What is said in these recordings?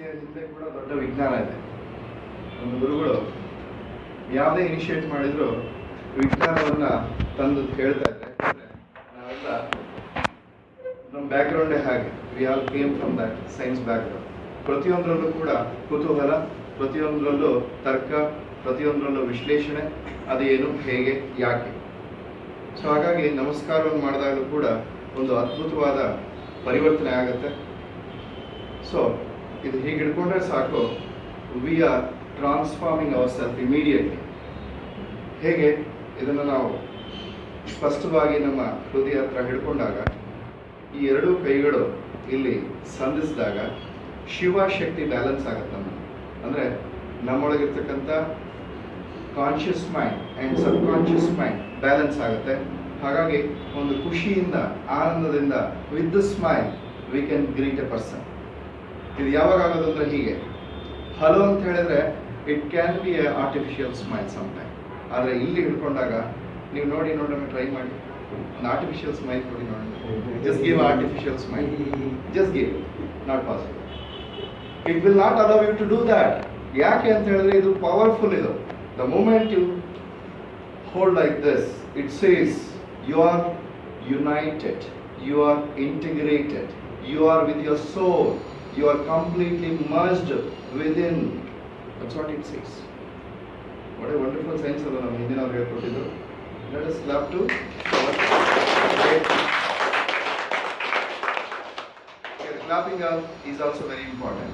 ಇದಕ್ಕೆ ಹಿಂದೆ ಕೂಡ ದೊಡ್ಡ ವಿಜ್ಞಾನ ಇದೆ. ನಮ್ಮ ಗುರುಗಳು ಯಾವುದೇ ಇನಿಷಿಯೇಟ್ ಮಾಡಿದ್ರು ವಿಜ್ಞಾನವನ್ನ ತಂದು ಹೇಳ್ತಾ ಇದ್ರೆ, ನಾವೆಲ್ಲ ನಮ್ಮ ಬ್ಯಾಕ್ಗ್ರೌಂಡೇ ಹಾಗೆ, we all came from that science background. ಪ್ರತಿಯೊಂದರಲ್ಲೂ ಕೂಡ ಕುತೂಹಲ, ಪ್ರತಿಯೊಂದರಲ್ಲೂ ತರ್ಕ, ಪ್ರತಿಯೊಂದರಲ್ಲೂ ವಿಶ್ಲೇಷಣೆ, ಅದೇನು, ಹೇಗೆ, ಯಾಕೆ. ಸೊ ಹಾಗಾಗಿ ನಮಸ್ಕಾರವನ್ನು ಮಾಡಿದಾಗಲೂ ಕೂಡ ಒಂದು ಅದ್ಭುತವಾದ ಪರಿವರ್ತನೆ ಆಗುತ್ತೆ. ಸೊ ಇದು ಹೀಗೆ ಹಿಡ್ಕೊಂಡ್ರೆ ಸಾಕು, we are transforming our self immediately. ಹೇಗೆ ಇದನ್ನು ನಾವು ಸ್ಪಷ್ಟವಾಗಿ ನಮ್ಮ ಹೃದಯ ಹತ್ರ ಹಿಡ್ಕೊಂಡಾಗ, ಈ ಎರಡೂ ಕೈಗಳು ಇಲ್ಲಿ ಸಂಧಿಸಿದಾಗ ಶಿವಶಕ್ತಿ ಬ್ಯಾಲೆನ್ಸ್ ಆಗುತ್ತೆ. ಅಂದರೆ ನಮ್ಮೊಳಗಿರ್ತಕ್ಕಂಥ conscious mind and subconscious mind balance ಆಗುತ್ತೆ. ಹಾಗಾಗಿ ಒಂದು ಖುಷಿಯಿಂದ, ಆನಂದದಿಂದ, with the smile we can greet a person. ಇದು ಯಾವಾಗ ಆಗೋದು ಅಂದರೆ ಹೀಗೆ, ಹಲೋ ಅಂತ ಹೇಳಿದ್ರೆ it can be a artificial smile some time. ಆದರೆ ಇಲ್ಲಿ ಹಿಡ್ಕೊಂಡಾಗ ನೀವು ನೋಡೋಣ, ಟ್ರೈ ಮಾಡಿ, ಒಂದು ಆರ್ಟಿಫಿಷಿಯಲ್ ಸ್ಮೈಲ್ ಕೊಡಿ ನೋಡಿ. Just give artificial smile, just give, not possible. It will not allow you to do that. ಯಾಕೆ ಅಂತ ಹೇಳಿದ್ರೆ ಇದು ಪವರ್ಫುಲ್. ಇದು the moment you hold like this, it says you are united, you are integrated, you are with your soul, you are completely merged within. That's what it says. What a wonderful science of ನಮ್ಮ ಹಿಂದಿನವರು ಹೇಳ್ಕೊಟ್ಟಿದ್ರು. Let us clap to clapping up is also very important.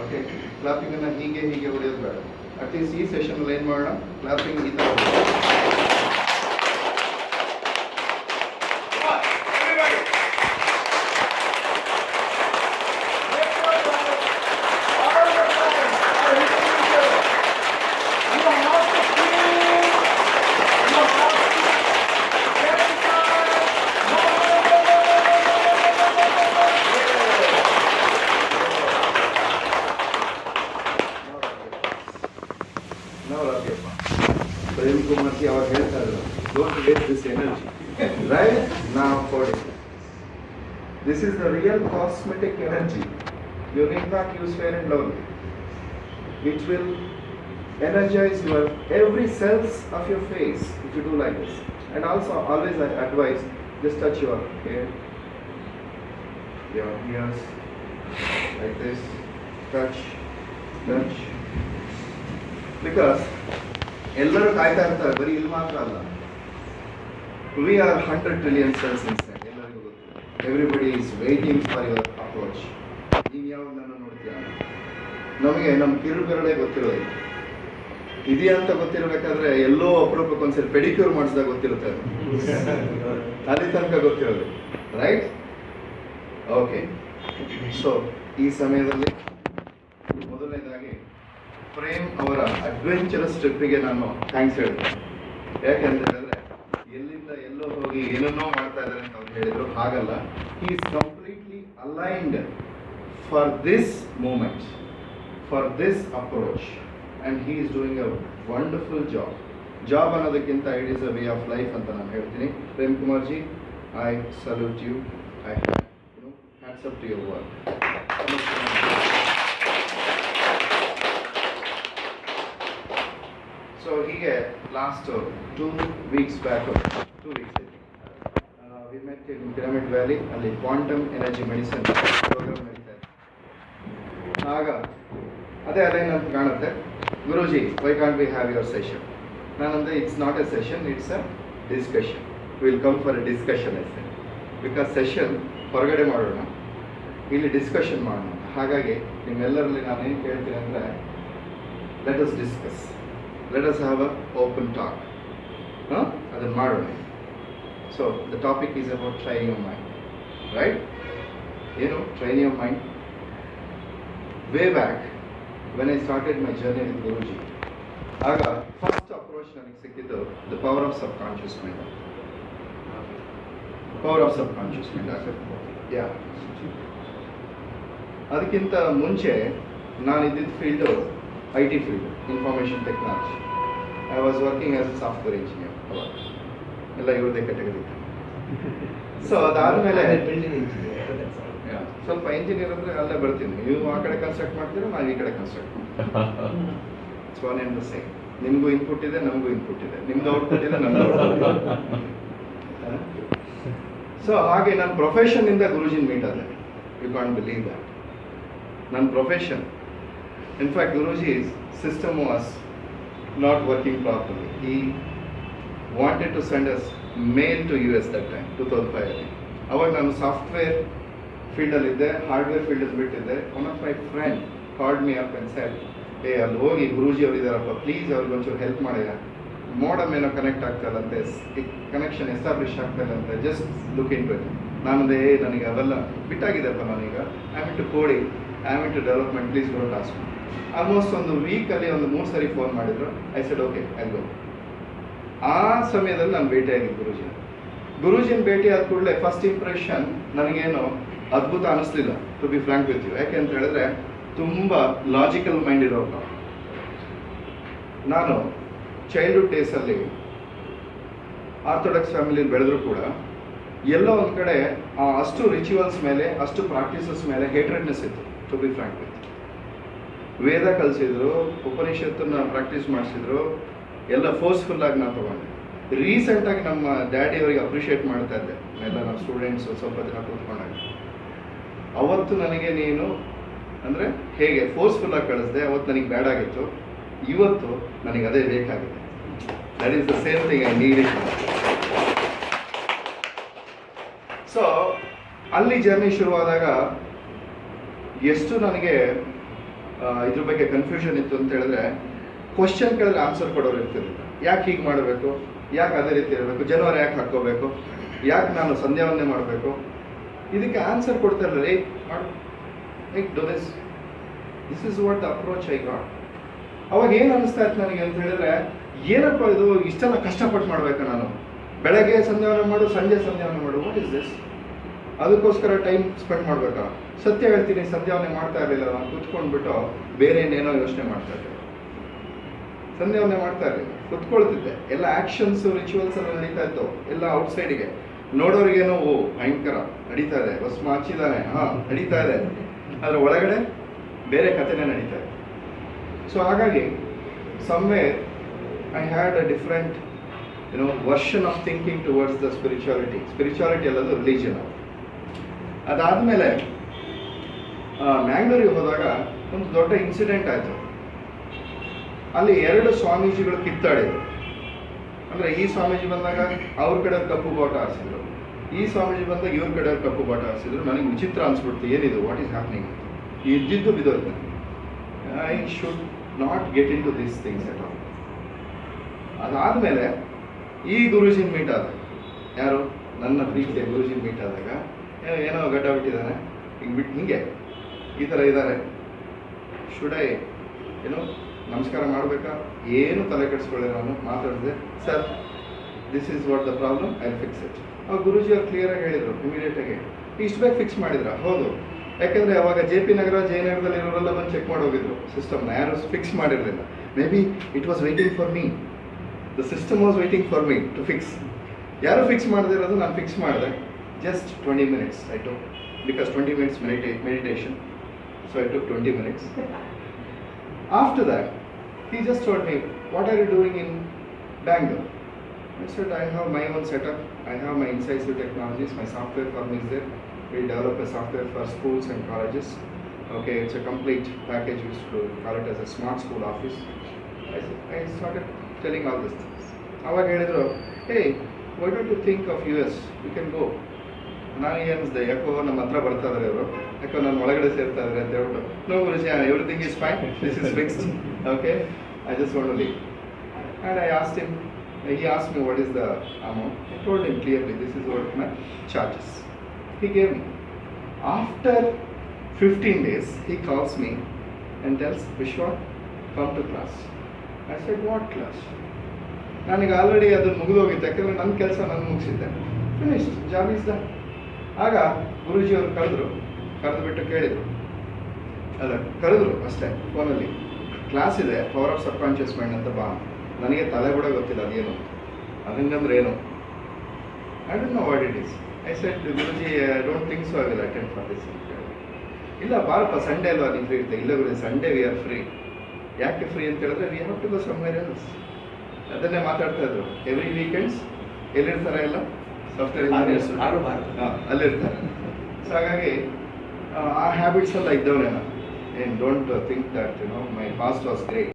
Okay, clapping ಅನ್ನ ಹೀಗೆ ಹೊಡೆಯೋದು ಬೇಡ. At least ಈ session ಏನು ಮಾಡೋಣ, clapping ಈ ಥರ. ಪ್ರೇಮ್ ಕುಮಾರ್ಜಿ ಅವ್ರು ಹೇಳ್ತಾ ಇದ್ರು, don't waste this energy, right now for it. This is the real cosmetic energy. You need not use fair and lovely. It will energize your every cells of your face if you do like this. And also always I advise, just touch your hair, your ears, like this, touch, because ಎಲ್ಲರೂ ಕಾಯ್ತಾ ಇರ್ತಾರೆ, ಬರೀ ಇಲ್ಲಿ ಮಾತ್ರ ಅಲ್ಲ. We are 100 trillion cells inside. ಎಲ್ಲರಿಗೂ ಗೊತ್ತು. Everybody is waiting for your approach. ನೀವು ಯಾವಾಗ ನನ್ನ ನೋಡ್ತೀರ, ನಮಗೆ ನಮ್ಮ ಕಿರುಬೆರಳೇ ಗೊತ್ತಿರೋದಿಲ್ಲ. ಇದೆಯಾ ಅಂತ ಗೊತ್ತಿರಬೇಕಾದ್ರೆ ಎಲ್ಲೋ ಅಪರೂಪಕ್ಕೆ ಒಂದ್ಸರಿ ಪೆಡಿಕ್ಯೂರ್ ಮಾಡಿಸಿದಾಗ ಗೊತ್ತಿರುತ್ತೆ, ಅಲ್ಲಿ ತನಕ ಗೊತ್ತಿರೋದು, ರೈಟ್? ಓಕೆ. ಸೊ ಈ ಸಮಯದಲ್ಲಿ ಮೊದಲನೇದಾಗಿ ಪ್ರೇಮ್ ಅವರ ಅಡ್ವೆಂಚರಸ್ ಟ್ರಿಪ್ಪಿಗೆ ನಾನು ಥ್ಯಾಂಕ್ಸ್ ಹೇಳ್ತೇನೆ. ಯಾಕೆಂತ ಹೇಳಿದ್ರೆ ಎಲ್ಲಿಂದ ಎಲ್ಲೋ ಹೋಗಿ ಏನನ್ನೋ ಮಾಡ್ತಾ ಇದ್ದಾರೆ ಅಂತ ಅವ್ರು ಹೇಳಿದ್ರು. ಹಾಗಲ್ಲ, he is completely aligned for this moment, for this approach, and he is doing a wonderful job ಅನ್ನೋದಕ್ಕಿಂತ it is a way of life ಅಂತ ನಾನು ಹೇಳ್ತೀನಿ. Prem Kumarji, I salute you. I hats up to your work. So ಹೀಗೆ last 2 weeks back, 2 weeks we met in pyramid valley. ಅಲ್ಲಿ quantum energy medicine programme ನಡೀತಾ ಇದೆ. ಆಗ ಅದೇ ಅಂತ ಕಾಣುತ್ತೆ, Guruji why can't we have your session? ನಾನಂದರೆ it's not a session, it's a discussion. Will come for a discussion ಐತೆ, because session ಹೊರಗಡೆ ಮಾಡೋಣ, ಇಲ್ಲಿ ಡಿಸ್ಕಷನ್ ಮಾಡೋಣ. ಹಾಗಾಗಿ ನಿಮ್ಮೆಲ್ಲರಲ್ಲಿ ನಾನು ಏನು ಕೇಳ್ತೀನಿ ಅಂದರೆ, let us discuss, let us have a open talk. ಅದನ್ನು ಮಾಡೋಣ. So the topic is about training of mind, right? ಏನು training of mind? Way back when I started my journey with Guruji, ಆಗ ಫಸ್ಟ್ ಅಪ್ರೋಚ್ ನನಗೆ ಸಿಕ್ಕಿದ್ದು the power of subconscious mind. Power of subconscious mind. Yeah, ಅದಕ್ಕಿಂತ ಮುಂಚೆ ನಾನು ಇದ್ದಿದ್ದ field IT field, information technology. I was working as a software engineer. ಅವಾಗ ಎಲ್ಲ ಇವ್ರದೇ category. So ಅದಾದಮೇಲೆ ಸ್ವಲ್ಪ ಇಂಜಿನಿಯರ್ ಅಂದರೆ ಅಲ್ಲೇ ಬರ್ತೀನಿ, ನೀವು ಆ ಕಡೆ ಕನ್ಸ್ಟ್ರಕ್ಟ್ ಮಾಡ್ತೀರಾ, ನಾವು ಈ ಕಡೆ ಕನ್ಸ್ಟ್ರಕ್ಟ್ ಮಾಡ್ತೀವಿ. It's one and the same. ನಿಮಗೂ ಇನ್ಪುಟ್ ಇದೆ, ನಮಗೂ ಇನ್ಪುಟ್ ಇದೆ, ನಿಮ್ದು ಔಟ್ಪುಟ್ ಇದೆ, ನಮ್ದು ಔಟ್ಪುಟ್ ಇದೆ. ಸೊ ಹಾಗೆ ನನ್ನ ಪ್ರೊಫೆಷನ್ನಿಂದ ಗುರುಜಿನ ಮೀಟ್ ಆದೆ. You can't believe that. ನನ್ನ profession, in fact Guruji's system was not working properly. He wanted to send us mail to US that time, 2005. ಅವಾಗ ನಾನು ಸಾಫ್ಟ್ವೇರ್ ಫೀಲ್ಡಲ್ಲಿದ್ದೆ, ಹಾರ್ಡ್ವೇರ್ ಫೀಲ್ಡಲ್ಲಿ ಬಿಟ್ಟಿದ್ದೆ. One of my friend called me up and said, ಅಲ್ಲಿ ಹೋಗಿ ಗುರೂಜಿ ಅವರು ಇದ್ದಾರಪ್ಪ, please ಅವ್ರಿಗೆ ಒಂಚೂರು ಹೆಲ್ಪ್ ಮಾಡಿದ, ಮೋಡಮ್ ಏನೋ ಕನೆಕ್ಟ್ ಆಗ್ತಾಯಿಲ್ಲಂತೆ, ಕನೆಕ್ಷನ್ ಎಸ್ಟಾಬ್ಲಿಷ್ ಆಗ್ತಾಯಿಲ್ಲಂತೆ, just look into it. ನಾನಂದೇ ನನಗೆ ಅವೆಲ್ಲ ಬಿಟ್ಟಾಗಿದೆಪ್ಪ, ನಾನೀಗ I am into coding, I am into development, please don't ask me. Almost ಒಂದು ವೀಕಲ್ಲಿ ಒಂದು 3 ಸರಿ ಫೋನ್ ಮಾಡಿದ್ರು. I said okay, I go. ಆ ಸಮಯದಲ್ಲಿ ನಾನು ಭೇಟಿಯಾಗಿದ್ದು ಗುರೂಜಿನ ಭೇಟಿ ಆದ ಕೂಡಲೇ ಫಸ್ಟ್ ಇಂಪ್ರೆಷನ್ ನನಗೇನು ಅದ್ಭುತ ಅನ್ನಿಸ್ಲಿಲ್ಲ, to be frank with you. ಯಾಕೆ ಅಂತ ಹೇಳಿದ್ರೆ ತುಂಬ ಲಾಜಿಕಲ್ ಮೈಂಡ್ ಇರೋರು. ನಾನು ಚೈಲ್ಡ್ಹುಡ್ ಡೇಸಲ್ಲಿ ಆರ್ಥೋಡಾಕ್ಸ್ ಫ್ಯಾಮಿಲಿಯಲ್ಲಿ ಬೆಳೆದ್ರು ಕೂಡ ಎಲ್ಲೋ ಒಂದು ಕಡೆ ಅಷ್ಟು ರಿಚುವಲ್ಸ್ ಮೇಲೆ, ಅಷ್ಟು ಪ್ರಾಕ್ಟೀಸಸ್ ಮೇಲೆ ಹೇಟ್ರೆಡ್ನೆಸ್ ಇತ್ತು, to be frank with. Veda ಕಲಿಸಿದ್ರು, ಉಪನಿಷತ್ತನ್ನು ಪ್ರಾಕ್ಟೀಸ್ ಮಾಡಿಸಿದ್ರು, ಎಲ್ಲ ಫೋರ್ಸ್ಫುಲ್ಲಾಗಿ ನಾನು ತೊಗೊಂಡೆ. ರೀಸೆಂಟಾಗಿ ನಮ್ಮ ಡ್ಯಾಡಿಯವರಿಗೆ ಅಪ್ರಿಷಿಯೇಟ್ ಮಾಡ್ತಾ ಇದ್ದೆ, ಎಲ್ಲ ನಮ್ಮ ಸ್ಟೂಡೆಂಟ್ಸು ಸ್ವಲ್ಪ ದಿನ ಕೂತ್ಕೊಂಡಾಗ. ಅವತ್ತು ನನಗೆ ನೀನು ಅಂದರೆ ಹೇಗೆ ಫೋರ್ಸ್ಫುಲ್ಲಾಗಿ ಕಳಿಸ್ದೆ, ಅವತ್ತು ನನಗೆ ಬ್ಯಾಡ್ ಆಗಿತ್ತು, ಇವತ್ತು ನನಗೆ ಅದೇ ಬೇಕಾಗಿದೆ. That is the same thing I need it. So ಅಲ್ಲಿ ಜರ್ನಿ ಶುರುವಾದಾಗ ಎಷ್ಟು ನನಗೆ ಇದ್ರ ಬಗ್ಗೆ ಕನ್ಫ್ಯೂಷನ್ ಇತ್ತು ಅಂತ ಹೇಳಿದ್ರೆ, ಕ್ವಶನ್ ಕೇಳಿದ್ರೆ ಆನ್ಸರ್ ಕೊಡೋರು ಇರ್ತಿರಲಿಲ್ಲ. ಯಾಕೆ ಹೀಗೆ ಮಾಡಬೇಕು, ಯಾಕೆ ಅದೇ ರೀತಿ ಇರಬೇಕು, ಜನವರಿ ಯಾಕೆ ಹಾಕ್ಕೋಬೇಕು, ಯಾಕೆ ನಾನು ಸಂಧ್ಯಾವಂದನೆ ಮಾಡಬೇಕು, ಇದಕ್ಕೆ ಆನ್ಸರ್ ಕೊಡ್ತಾ ಇರಲಿಲ್ಲ. Do this is what the approach I got. ಅವಾಗ ಏನು ಅನ್ನಿಸ್ತಾ ಇತ್ತು ನನಗೆ ಅಂತ ಹೇಳಿದ್ರೆ, ಏನಪ್ಪ ಇದು ಇಷ್ಟೆಲ್ಲ ಕಷ್ಟಪಟ್ಟು ಮಾಡಬೇಕಾ ನಾನು, ಬೆಳಗ್ಗೆ ಸಂಧ್ಯಾವನೆ ಮಾಡು, ಸಂಜೆ ಸಂಧ್ಯಾವನೆ ಮಾಡು, ವಾಟ್ ಇಸ್ ದಿಸ್? ಅದಕ್ಕೋಸ್ಕರ ಟೈಮ್ ಸ್ಪೆಂಡ್ ಮಾಡಬೇಕಾ? ಸತ್ಯ ಹೇಳ್ತೀನಿ, ಸಂಧ್ಯಾವನೆ ಮಾಡ್ತಾ ಇರಲಿಲ್ಲ. ನಾನು ಕೂತ್ಕೊಂಡ್ಬಿಟ್ಟು ಬೇರೆ ಏನೇನೋ ಯೋಚನೆ ಮಾಡ್ತಾ ಇದ್ದೆ, ಸಂಧ್ಯಾವನೆ ಮಾಡ್ತಾ ಇರಲಿಲ್ಲ, ಕುತ್ಕೊಳ್ತಿದ್ದೆ. ಎಲ್ಲ ಆ್ಯಕ್ಷನ್ಸ್, ರಿಚುವಲ್ಸ್ ಎಲ್ಲ ನಡೀತಾ ಇತ್ತು, ಎಲ್ಲ ಔಟ್ಸೈಡಿಗೆ ನೋಡೋರಿಗೇನೋ ಓ ಭಯಂಕರ ನಡೀತಾ ಇದೆ, ಭಸ್ಮ ಹಚ್ಚಿದ್ದಾನೆ, ಹಾಂ ನಡೀತಾ ಇದೆ, ಅದರ ಒಳಗಡೆ ಬೇರೆ ಕಥೆನೇ ನಡೀತಾ ಇದೆ. ಸೊ ಹಾಗಾಗಿ somewhere I had a different version of thinking towards the spirituality. Spirituality ಅಲ್ಲದು ರಿಲಿಜನ್. ಅದಾದಮೇಲೆ ಮ್ಯಾಂಗ್ಳೂರಿಗೆ ಹೋದಾಗ ಒಂದು ದೊಡ್ಡ ಇನ್ಸಿಡೆಂಟ್ ಆಯಿತು. ಅಲ್ಲಿ 2 ಸ್ವಾಮೀಜಿಗಳು ಕಿತ್ತಾಡಿದ್ರು. ಅಂದರೆ ಈ ಸ್ವಾಮೀಜಿ ಬಂದಾಗ ಅವ್ರ ಕಡೆ ಕಪ್ಪು ಬಾಟ ಹಾರಿಸಿದ್ರು, ಈ ಸ್ವಾಮೀಜಿ ಬಂದಾಗ ಇವ್ರ ಕಡೆ ಕಪ್ಪು ಬಾಟ ಹಾರಿಸಿದ್ರು. ನನಗೆ ವಿಚಿತ್ರ ಅನಿಸ್ಬಿಡ್ತು, ಏನಿದು, ವಾಟ್ ಈಸ್ ಹ್ಯಾಪ್ನಿಂಗ್? ಇದ್ದಿದ್ದು ಬಿದ್ದೋಯ್ತು. I should not get into these things at all. ಅದಾದಮೇಲೆ ಈ ಗುರೂಜಿನ ಮೀಟ್ ಆದಾಗ, ಯಾರು ನನ್ನ ಪ್ರೀತಿಯ ಗುರೂಜಿನ ಮೀಟ್ ಆದಾಗ, ಏನೋ ಗಡ್ಡ ಬಿಟ್ಟಿದ್ದಾನೆ, ಹಿಂಗೆ ಬಿಟ್ಟು ಹಿಂಗೆ ಈ ಥರ ಇದ್ದಾರೆ, ಶುಡ್ ಐ ನಮಸ್ಕಾರ ಮಾಡಬೇಕಾ? ಏನು ತಲೆ ಕೆಡಿಸ್ಕೊಳ್ಳಿ. ನಾನು ಮಾತಾಡಿದೆ, sir this is what the problem, I fix it. ಅವ್ರು ಗುರೂಜಿ ಅವ್ರು ಕ್ಲಿಯರಾಗಿ ಹೇಳಿದರು ಇಮಿಡಿಯೇಟಾಗಿ. ಇಷ್ಟು ಬೇಗ ಫಿಕ್ಸ್ ಮಾಡಿದ್ರ? ಹೌದು. ಯಾಕೆಂದರೆ ಅವಾಗ JP ನಗರ, ಜಯನಗರದಲ್ಲಿ ಇರೋರೆಲ್ಲ ಬಂದು ಚೆಕ್ ಮಾಡಿ ಹೋಗಿದ್ರು ಸಿಸ್ಟಮ್ನ, ಯಾರು ಫಿಕ್ಸ್ ಮಾಡಿರಲಿಲ್ಲ. Maybe it was waiting for me, the system was waiting for me to fix. ಯಾರು ಫಿಕ್ಸ್ ಮಾಡದಿರೋದು ನಾನು ಫಿಕ್ಸ್ ಮಾಡಿದೆ. Just 20 minutes I took, because 20 minutes meditation, so I took 20 minutes. After that, he just told me, what are you doing in Bangalore? I said, I have my own setup, I have my incisive technologies, my software firm is there. We develop a software for schools and colleges. Okay, it's a complete package, we used to call it as a smart school office. I started telling all these things. Aವಾಗ ಹೇಳಿದ್ರು, hey, why don't you think of US? You can go. ನಾನು ಏನಿಸ್ದೆ, ಯಾಕೋ ನಮ್ಮ ಹತ್ರ ಬರ್ತಾ ಇದ್ದಾರೆ ಇವರು, ಯಾಕೋ ನಾನು ಒಳಗಡೆ ಸೇರ್ತಾ ಇದ್ದಾರೆ ಅಂತ ಹೇಳ್ಬಿಟ್ಟು, no Guruji, everything is fine, this is fixed, okay, I just want to leave. And I asked him, he asked me what is the amount. I told him clearly, this is what my charges. He gave me. After 15 days, he calls me and tells, Vishwa, come to class. I said, what class? ನನಗೆ already ಅದು ಮುಗಿದೋಗಿತ್ತು, ಯಾಕಂದರೆ ನನ್ನ ಕೆಲಸ ನಾನು ಮುಗಿಸಿದ್ದೆ, finished, job is done. ಆಗ ಗುರೂಜಿಯವರು ಕರೆದುಬಿಟ್ಟು ಕೇಳಿದರು, ಅಲ್ಲ ಕರೆದ್ರು ಅಷ್ಟೇ ಫೋನಲ್ಲಿ, ಕ್ಲಾಸ್ ಇದೆ, power of subconscious mind ಅಂತ ಬಾ. ನನಗೆ ತಲೆ ಕೂಡ ಗೊತ್ತಿಲ್ಲ ಅದೇನು, ಅದಂಗಂದ್ರೆ ಏನು, I don't know what it is. I said, Guruji, I don't think so, I will attend for this. ಇಲ್ಲ ಬಾರಪ್ಪ ಸಂಡೇ ಅಲ್ವಾ ನೀನು ಫ್ರೀ ಇರ್ತೆ. ಇಲ್ಲ Guru Sunday we are free. ಯಾಕೆ ಫ್ರೀ ಅಂತ ಹೇಳಿದ್ರೆ we have to go somewhere else. ಅದನ್ನೇ ಮಾತಾಡ್ತಾ ಇದ್ರು. ಎವ್ರಿ ವೀಕೆಂಡ್ಸ್ ಎಲ್ಲಿರ್ತಾರೆ ಎಲ್ಲ ಸಾಫ್ಟ್ವೇರ್ ಇಂಜಿನಿಯರ್ಸ್ ಅಲ್ಲಿರ್ತಾರೆ. ಸೊ ಹಾಗಾಗಿ ಆ ಹ್ಯಾಬಿಟ್ಸ್ ಎಲ್ಲ ಇದ್ದವನೇನ. And don't think that my past was great.